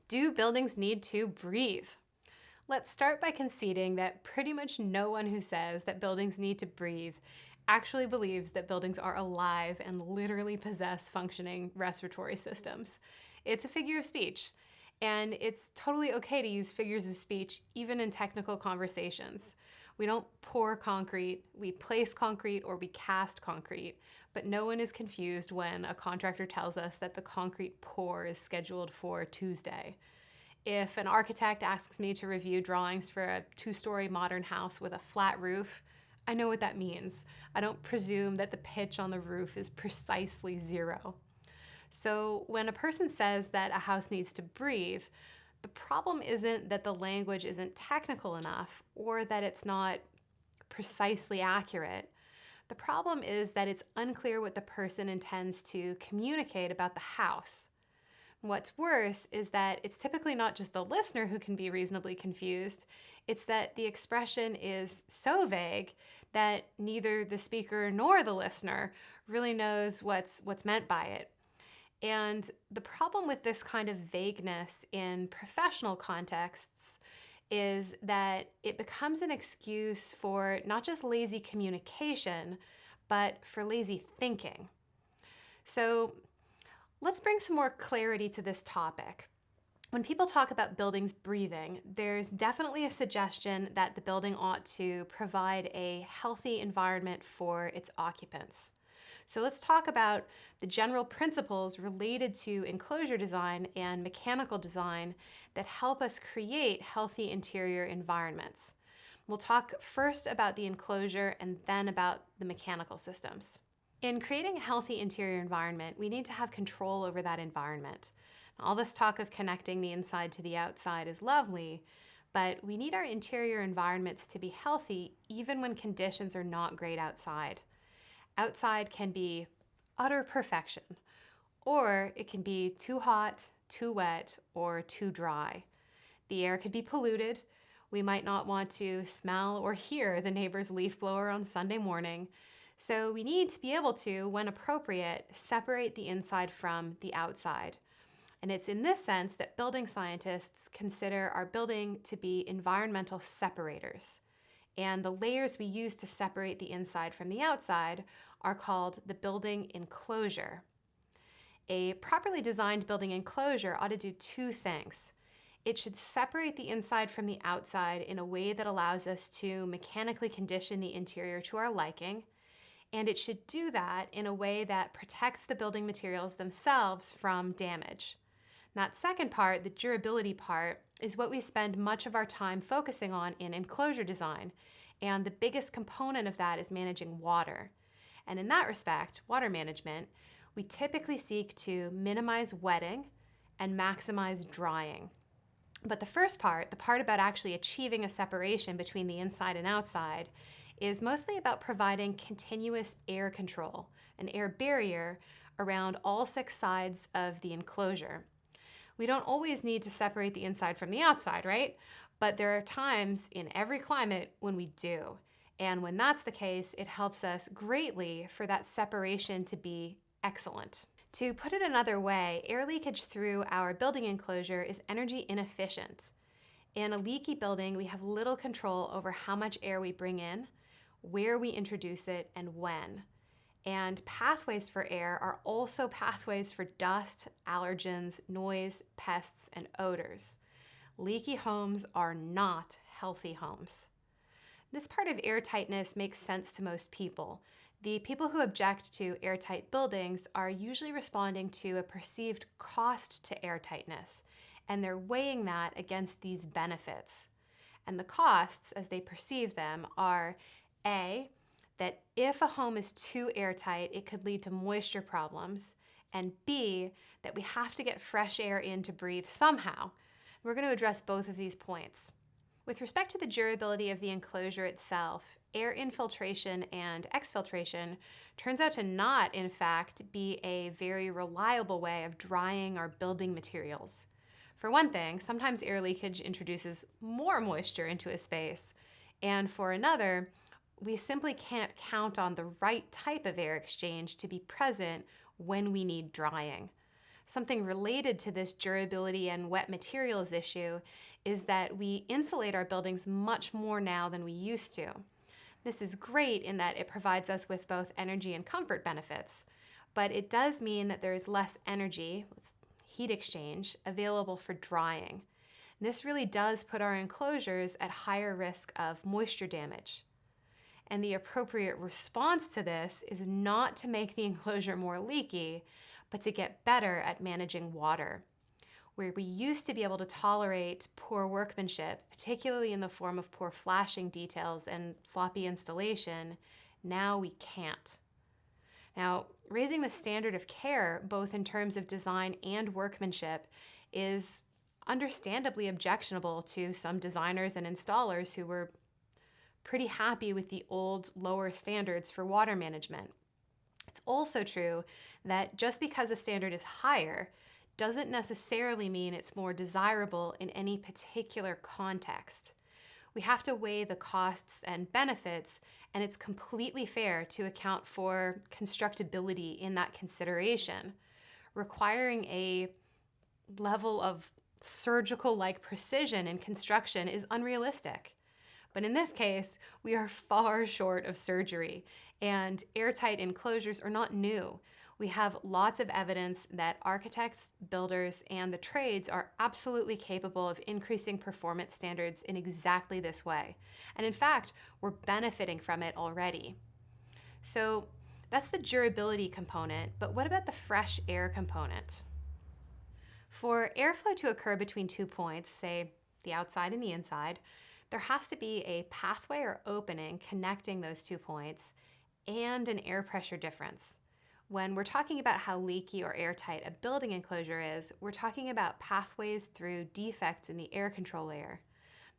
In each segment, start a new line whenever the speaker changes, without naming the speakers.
Do buildings need to breathe? Let's start by conceding that pretty much no one who says that buildings need to breathe actually believes that buildings are alive and literally possess functioning respiratory systems. It's a figure of speech, and it's totally okay to use figures of speech even in technical conversations. We don't pour concrete, we place concrete, or we cast concrete, but no one is confused when a contractor tells us that the concrete pour is scheduled for Tuesday. If an architect asks me to review drawings for a 2-story modern house with a flat roof, I know what that means. I don't presume that the pitch on the roof is precisely 0. So when a person says that a house needs to breathe, the problem isn't that the language isn't technical enough or that it's not precisely accurate. The problem is that it's unclear what the person intends to communicate about the house. What's worse is that it's typically not just the listener who can be reasonably confused, it's that the expression is so vague that neither the speaker nor the listener really knows what's meant by it. And the problem with this kind of vagueness in professional contexts is that it becomes an excuse for not just lazy communication, but for lazy thinking. So let's bring some more clarity to this topic. When people talk about buildings breathing, there's definitely a suggestion that the building ought to provide a healthy environment for its occupants. So let's talk about the general principles related to enclosure design and mechanical design that help us create healthy interior environments. We'll talk first about the enclosure and then about the mechanical systems. In creating a healthy interior environment, we need to have control over that environment. All this talk of connecting the inside to the outside is lovely, but we need our interior environments to be healthy even when conditions are not great outside. Outside can be utter perfection, or it can be too hot, too wet, or too dry. The air could be polluted. We might not want to smell or hear the neighbor's leaf blower on Sunday morning. So we need to be able to, when appropriate, separate the inside from the outside. And it's in this sense that building scientists consider our building to be environmental separators. And the layers we use to separate the inside from the outside are called the building enclosure. A properly designed building enclosure ought to do 2 things. It should separate the inside from the outside in a way that allows us to mechanically condition the interior to our liking, and it should do that in a way that protects the building materials themselves from damage. And that second part, the durability part, is what we spend much of our time focusing on in enclosure design, and the biggest component of that is managing water. And in that respect, water management, we typically seek to minimize wetting and maximize drying. But the first part, the part about actually achieving a separation between the inside and outside, is mostly about providing continuous air control, an air barrier around all 6 sides of the enclosure. We don't always need to separate the inside from the outside, right? But there are times in every climate when we do. And when that's the case, it helps us greatly for that separation to be excellent. To put it another way, air leakage through our building enclosure is energy inefficient. In a leaky building, we have little control over how much air we bring in, where we introduce it, and when. And pathways for air are also pathways for dust, allergens, noise, pests, and odors. Leaky homes are not healthy homes. This part of air tightness makes sense to most people. The people who object to airtight buildings are usually responding to a perceived cost to air tightness, and they're weighing that against these benefits. And the costs, as they perceive them, are A, that if a home is too airtight, it could lead to moisture problems, and B, that we have to get fresh air in to breathe somehow. We're going to address both of these points. With respect to the durability of the enclosure itself, air infiltration and exfiltration turns out to not, in fact, be a very reliable way of drying our building materials. For one thing, sometimes air leakage introduces more moisture into a space, and for another, we simply can't count on the right type of air exchange to be present when we need drying. Something related to this durability and wet materials issue is that we insulate our buildings much more now than we used to. This is great in that it provides us with both energy and comfort benefits, but it does mean that there is less energy, heat exchange, available for drying. This really does put our enclosures at higher risk of moisture damage. And the appropriate response to this is not to make the enclosure more leaky, but to get better at managing water. Where we used to be able to tolerate poor workmanship, particularly in the form of poor flashing details and sloppy installation, now we can't. Now, raising the standard of care, both in terms of design and workmanship, is understandably objectionable to some designers and installers who were pretty happy with the old, lower standards for water management. It's also true that just because a standard is higher doesn't necessarily mean it's more desirable in any particular context. We have to weigh the costs and benefits, and it's completely fair to account for constructability in that consideration. Requiring a level of surgical-like precision in construction is unrealistic. But in this case, we are far short of surgery, and airtight enclosures are not new. We have lots of evidence that architects, builders, and the trades are absolutely capable of increasing performance standards in exactly this way. And in fact, we're benefiting from it already. So that's the durability component, but what about the fresh air component? For airflow to occur between 2 points, say the outside and the inside, there has to be a pathway or opening connecting those 2 points and an air pressure difference. When we're talking about how leaky or airtight a building enclosure is, we're talking about pathways through defects in the air control layer.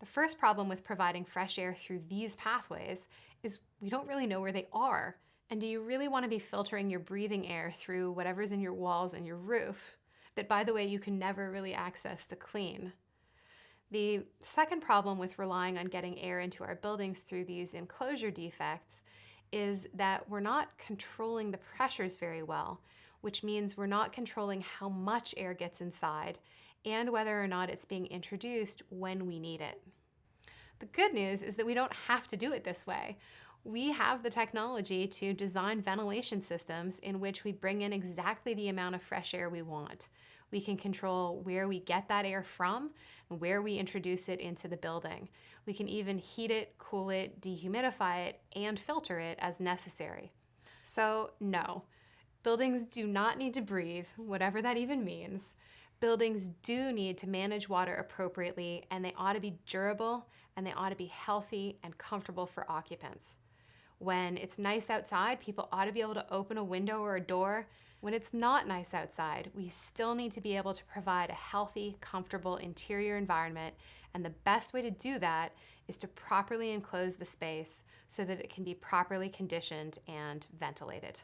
The first problem with providing fresh air through these pathways is we don't really know where they are. And do you really want to be filtering your breathing air through whatever's in your walls and your roof, that, by the way, you can never really access to clean? The second problem with relying on getting air into our buildings through these enclosure defects is that we're not controlling the pressures very well, which means we're not controlling how much air gets inside and whether or not it's being introduced when we need it. The good news is that we don't have to do it this way. We have the technology to design ventilation systems in which we bring in exactly the amount of fresh air we want. We can control where we get that air from and where we introduce it into the building. We can even heat it, cool it, dehumidify it, and filter it as necessary. So no, buildings do not need to breathe, whatever that even means. Buildings do need to manage water appropriately, and they ought to be durable, and they ought to be healthy and comfortable for occupants. When it's nice outside, people ought to be able to open a window or a door. When it's not nice outside, we still need to be able to provide a healthy, comfortable interior environment, and the best way to do that is to properly enclose the space so that it can be properly conditioned and ventilated.